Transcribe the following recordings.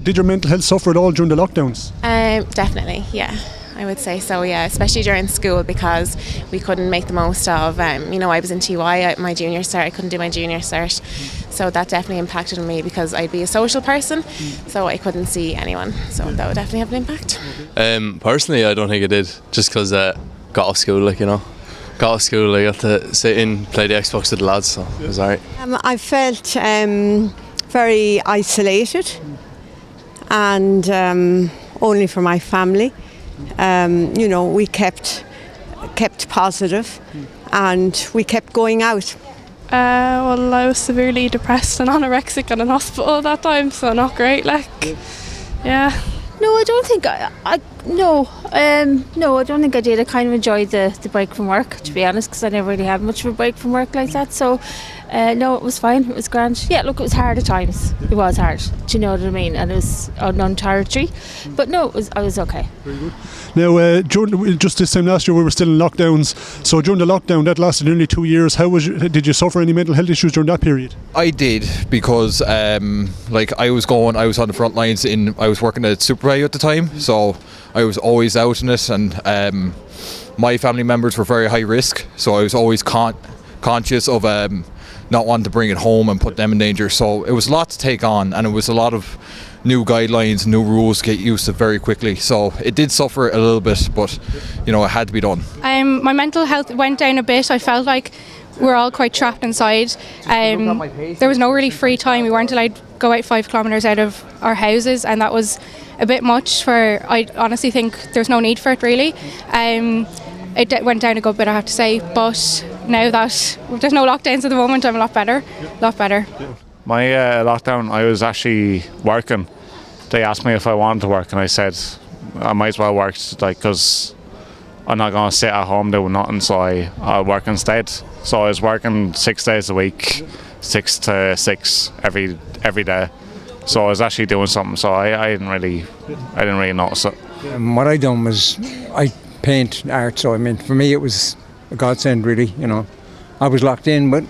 Did your mental health suffer at all during the lockdowns? Definitely, yeah. I would say so, yeah, especially during school because we couldn't make the most of, I was in TY, my junior cert, I couldn't do my junior cert, so that definitely impacted me because I'd be a social person, so I couldn't see anyone, so that would definitely have an impact. Personally, I don't think it did, just because got off school, got off school, I got to sit in, play the Xbox with the lads, so it was alright. I felt very isolated and only for my family. We kept positive and we kept going out. Well, I was severely depressed and anorexic and in hospital at that time, so not great, yeah. No, I don't think I don't think I did. I kind of enjoyed the break from work, to be honest, because I never really had much of a break from work like that. So, no, it was fine. It was grand. Yeah, look, it was hard at times. It was hard. Do you know what I mean? And it was unknown territory. But no, I was okay. Very good. Now, just this time last year, we were still in lockdowns. So during the lockdown, that lasted nearly 2 years. Did you suffer any mental health issues during that period? I I did because I was on the front lines I was working at Supervalue at the time, so I was always out in it, and my family members were very high risk, so I was always conscious of not wanting to bring it home and put them in danger. So it was a lot to take on, and it was a lot of new guidelines, new rules to get used to very quickly. So it did suffer a little bit, but it had to be done. My mental health went down a bit. I felt like we're all quite trapped inside. There was no really free time. We weren't allowed to go out 5 kilometres out of our houses, and that was a bit much for, I honestly think there's no need for it really. It went down a good bit, I have to say, but now that there's no lockdowns at the moment, I'm a lot better. My lockdown, I was actually working. They asked me if I wanted to work, and I said I might as well work, because I'm not going to sit at home doing nothing, so I'll work instead. So I was working 6 days a week, 6 to 6 every day. So I was actually doing something, so I didn't really notice it. What I done was I paint art, so for me it was a godsend really. I was locked in, but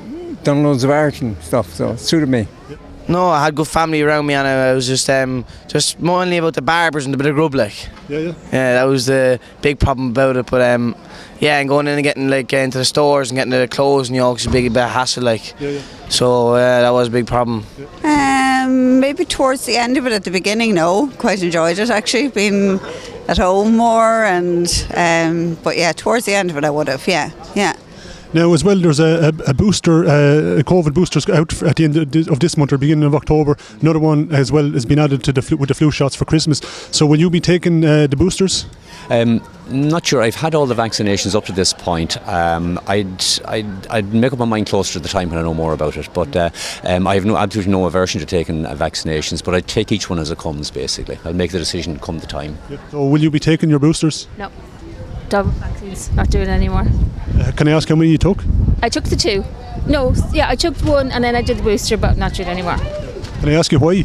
done loads of art and stuff, so it suited me. No, I had good family around me, and I was just mainly about the barbers and a bit of grub, Yeah, that was the big problem about it. But and going in and getting into the stores and getting the clothes and it's a bit of hassle, So that was a big problem. Maybe towards the end of it. At the beginning, no, quite enjoyed it actually, being at home more, and but towards the end of it I would have, yeah. Now, as well, there's a booster, a COVID booster out at the end of this month or beginning of October. Another one as well has been added to with the flu shots for Christmas. So will you be taking the boosters? Not sure. I've had all the vaccinations up to this point. I'd make up my mind closer to the time when I know more about it. But I have absolutely no aversion to taking vaccinations, but I take each one as it comes, basically. I'll make the decision come the time. Yeah. So will you be taking your boosters? No. Double vaccines, not doing it anymore. Can I ask how many you took? I took the 2. No, I took 1 and then I did the booster, but not doing it anymore. Can I ask you why?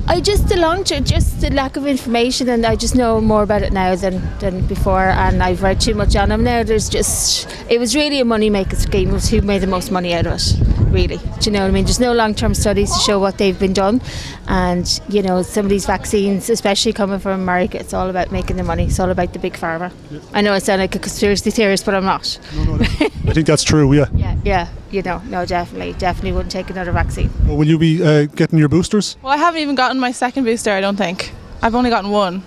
The lack of information, and I just know more about it now than before, and I've read too much on them now. It was really a money making scheme. It was who made the most money out of it, really. Do you know what I mean? There's no long-term studies to show what they've been done, and some of these vaccines, especially coming from America, it's all about making the money. It's all about the big pharma. Yeah. I know I sound like a conspiracy theorist, but I'm not. No. I think that's true, yeah. Yeah. No, definitely wouldn't take another vaccine. Well, will you be getting your boosters? Well, I haven't even gotten my second booster, I don't think. I've only gotten 1.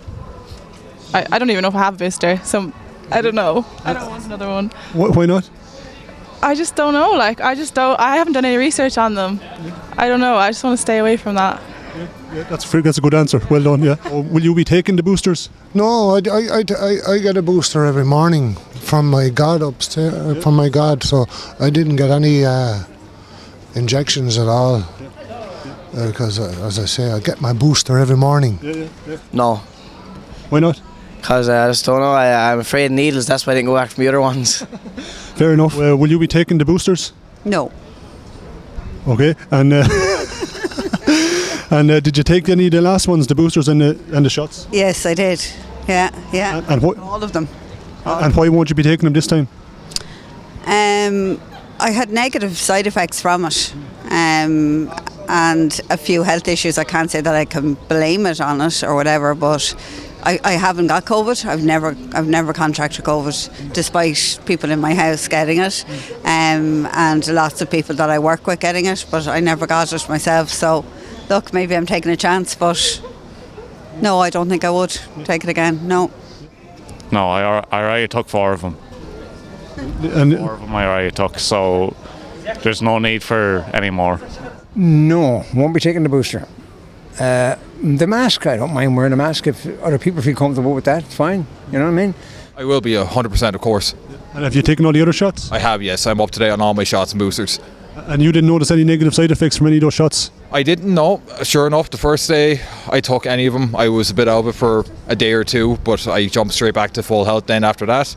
I don't even know if I have a booster, so I don't know. I don't want another one. Why not? I just don't know, I haven't done any research on them. I don't know, I just want to stay away from that. Yeah, that's a good answer. Well done, yeah. Will you be taking the boosters? No, I get a booster every morning from my god upstairs, from my god, so I didn't get any injections at all. Because, as I say, I get my booster every morning. Yeah. No. Why not? Because I just don't know, I'm afraid of needles, that's why I didn't go back from the other ones. Fair enough. Will you be taking the boosters? No. Okay, and and did you take any of the last ones, the boosters and the shots? Yes, I did. Yeah. And all of them. And why won't you be taking them this time? I had negative side effects from it. and a few health issues. I can't say that I can blame it on it or whatever, but I haven't got COVID. I've never contracted COVID, despite people in my house getting it, and lots of people that I work with getting it, but I never got it myself. So, look, maybe I'm taking a chance, but no, I don't think I would take it again. No. No, I already took 4 of them. And 4 of them I already took, so there's no need for any more. No, won't be taking the booster. The mask, I don't mind wearing a mask if other people feel comfortable with that. It's fine. You know what I mean? I will be 100%, of course. And have you taken all the other shots? I have, yes. I'm up to date on all my shots and boosters. And you didn't notice any negative side effects from any of those shots? I didn't know. Sure enough, the first day I took any of them, I was a bit out of it for a day or two, but I jumped straight back to full health then after that.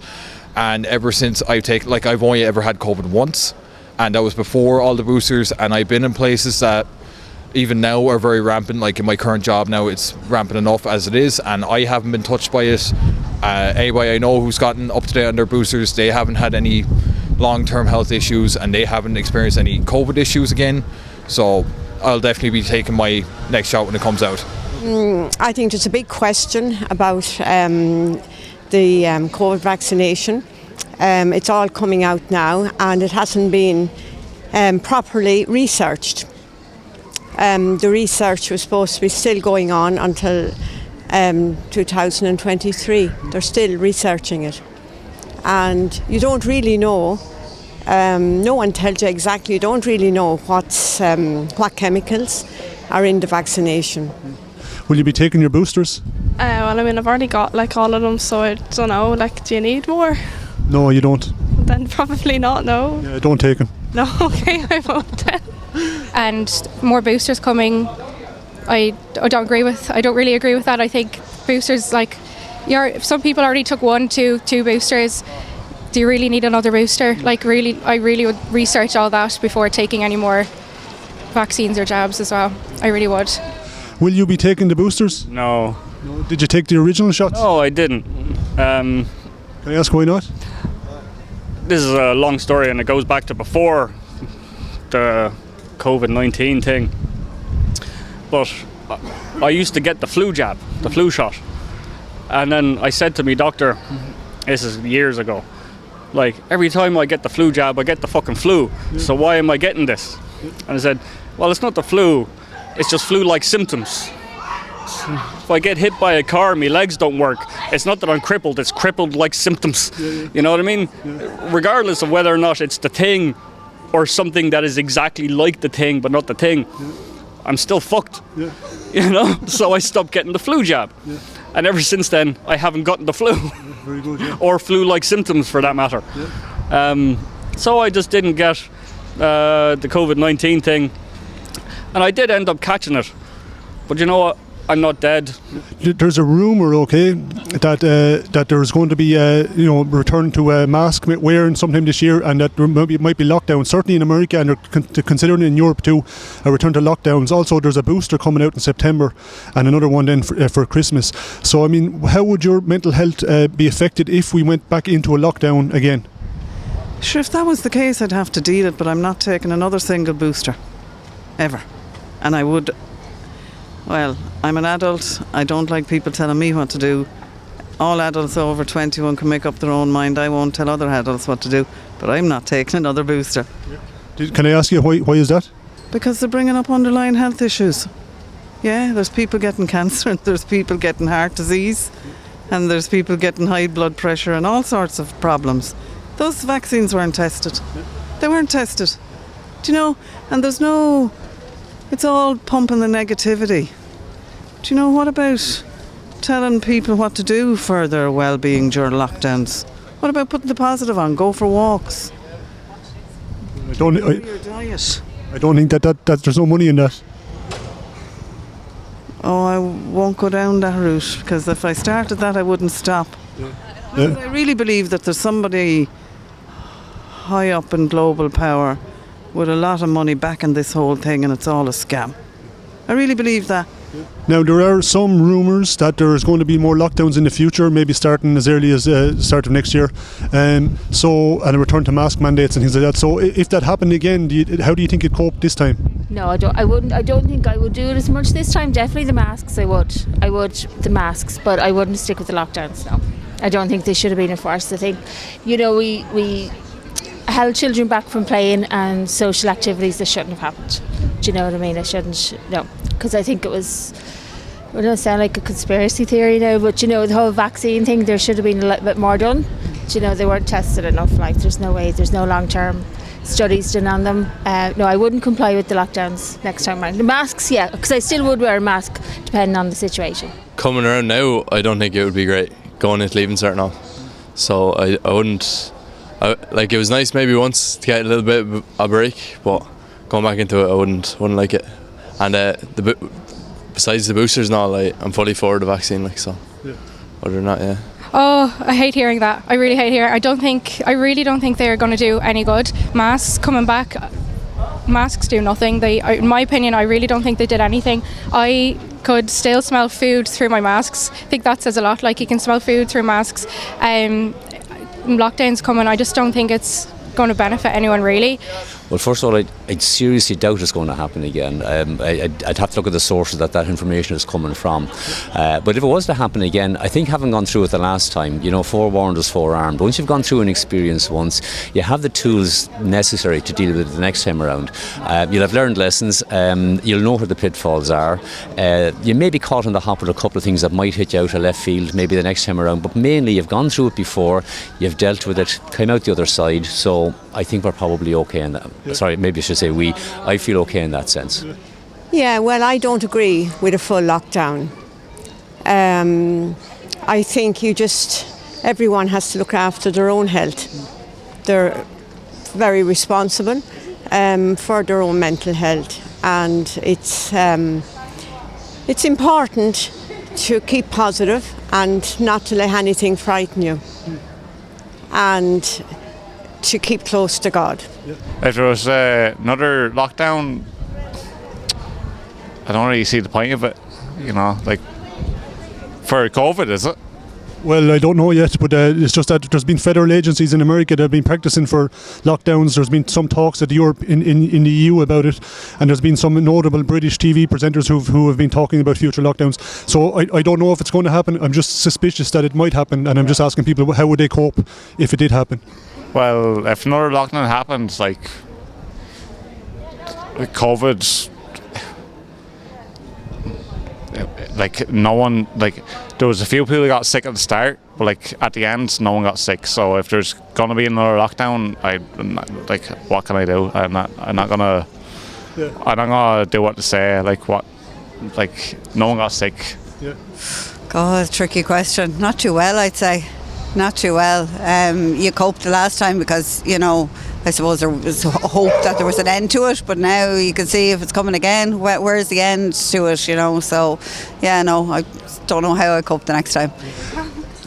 And ever since I've only ever had COVID once, and that was before all the boosters, and I've been in places that even now are very rampant, like in my current job now it's rampant enough as it is, and I haven't been touched by it. Anybody I know who's gotten up to date on their boosters, they haven't had any long-term health issues and they haven't experienced any COVID issues again, so I'll definitely be taking my next shot when it comes out. I think there's a big question about the COVID vaccination. It's all coming out now and it hasn't been properly researched. The research was supposed to be still going on until 2023. They're still researching it. And you don't really know, no one tells you exactly, you don't really know what chemicals are in the vaccination. Will you be taking your boosters? Well, I mean, I've already got like all of them, so I don't know, like, do you need more? No, you don't. Then probably not, no. Yeah, don't take them. No, okay, I won't then. And more boosters coming, I don't really agree with that. I think boosters, like, some people already took 1, 2 boosters. Do you really need another booster? Like, really, I really would research all that before taking any more vaccines or jabs as well. I really would. Will you be taking the boosters? No. Did you take the original shots? No, I didn't. Can I ask why not? This is a long story and it goes back to before the COVID-19 thing. But I used to get the flu jab, the flu shot. And then I said to me doctor, this is years ago, like, every time I get the flu jab, I get the fucking flu. So why am I getting this? And I said, well, it's not the flu, it's just flu-like symptoms. If I get hit by a car, my legs don't work. It's not that I'm crippled, it's crippled-like symptoms. You know what I mean? Regardless of whether or not it's the thing or something that is exactly like the thing but not the thing, I'm still fucked. You know? So I stopped getting the flu jab. And ever since then, I haven't gotten the flu. Very good, or flu-like symptoms for that matter. So I just didn't get the COVID-19 thing. And I did end up catching it. But you know what? I'm not dead. There's a rumour, okay, that there's going to be return to mask wearing sometime this year, and that there might be lockdowns. Certainly in America, and they're considering in Europe too, a return to lockdowns. Also, there's a booster coming out in September, and another one then for Christmas. So, I mean, how would your mental health be affected if we went back into a lockdown again? Sure, if that was the case, I'd have to deal it, but I'm not taking another single booster, ever. And I would. Well, I'm an adult. I don't like people telling me what to do. All adults over 21 can make up their own mind. I won't tell other adults what to do, but I'm not taking another booster. Can I ask you why is that? Because they're bringing up underlying health issues. Yeah, there's people getting cancer, and there's people getting heart disease, and there's people getting high blood pressure and all sorts of problems. Those vaccines weren't tested. They weren't tested. Do you know? And there's no... It's all pumping the negativity. Do you know, what about telling people what to do for their well-being during lockdowns? What about putting the positive on? Go for walks. I don't think that there's no money in that. Oh, I won't go down that route, because if I started that, I wouldn't stop. But I really believe that there's somebody high up in global power with a lot of money backing this whole thing, and it's all a scam. I really believe that. Now, there are some rumours that there is going to be more lockdowns in the future, maybe starting as early as start of next year, and a return to mask mandates and things like that. So if that happened again, how do you think you'd cope this time? No, I don't. I wouldn't. I don't think I would do it as much this time. Definitely the masks. I would the masks, but I wouldn't stick with the lockdowns. No, I don't think they should have been enforced. I think, we held children back from playing and social activities that shouldn't have happened. Do you know what I mean? I shouldn't. No, because I think it was. I don't sound like a conspiracy theory now, but the whole vaccine thing, there should have been a little bit more done. They weren't tested enough. Like, there's no way. There's no long-term studies done on them. No, I wouldn't comply with the lockdowns next time around. The masks, yeah, because I still would wear a mask depending on the situation. Coming around now, I don't think it would be great going into leaving cert now. So I wouldn't. It was nice maybe once to get a little bit of a break, but going back into it, I wouldn't like it. And besides the boosters and all, I'm fully for the vaccine. So other than that, yeah. Oh, I hate hearing that. I really hate hearing it. I really don't think they're going to do any good. Masks coming back, masks do nothing. In my opinion, I really don't think they did anything. I could still smell food through my masks. I think that says a lot. Like, you can smell food through masks. Lockdown's coming. I just don't think it's going to benefit anyone really. Well, first of all, I'd seriously doubt it's going to happen again. I'd have to look at the sources that information is coming from. But if it was to happen again, I think having gone through it the last time, forewarned is forearmed. Once you've gone through an experience once, you have the tools necessary to deal with it the next time around. You'll have learned lessons. You'll know where the pitfalls are. You may be caught on the hop with a couple of things that might hit you out of left field maybe the next time around. But mainly, you've gone through it before, you've dealt with it, came out the other side. So I think we're probably okay in that. Sorry, maybe I should say we. I feel okay in that sense. Yeah, well, I don't agree with a full lockdown. I think everyone has to look after their own health. They're very responsible for their own mental health, and it's important to keep positive and not to let anything frighten you, and to keep close to God. If there was another lockdown, I don't really see the point of it, for COVID, is it? Well, I don't know yet, but it's just that there's been federal agencies in America that have been practicing for lockdowns. There's been some talks at Europe in the EU about it, and there's been some notable British TV presenters who have been talking about future lockdowns. So I don't know if it's going to happen. I'm just suspicious that it might happen, and I'm just asking people how would they cope if it did happen. Well, if another lockdown happens, like COVID, no one, there was a few people who got sick at the start, but at the end, no one got sick. So if there's gonna be another lockdown, what can I do? I'm not gonna do what to say. No one got sick. Yeah. God, tricky question. Not too well, I'd say. Not too well. You coped the last time because, I suppose there was hope that there was an end to it, but now you can see if it's coming again, where's the end to it, So, yeah, no, I don't know how I cope the next time.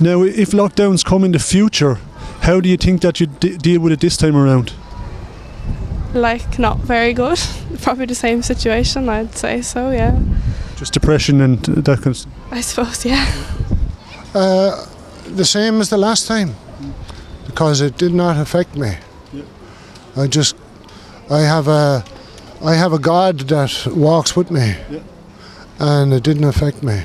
Now, if lockdowns come in the future, how do you think that you deal with it this time around? Not very good. Probably the same situation, I'd say so, yeah. Just depression and that kind of stuff? I suppose, yeah. The same as the last time, because it did not affect me. Yeah. I have a God that walks with me, and it didn't affect me.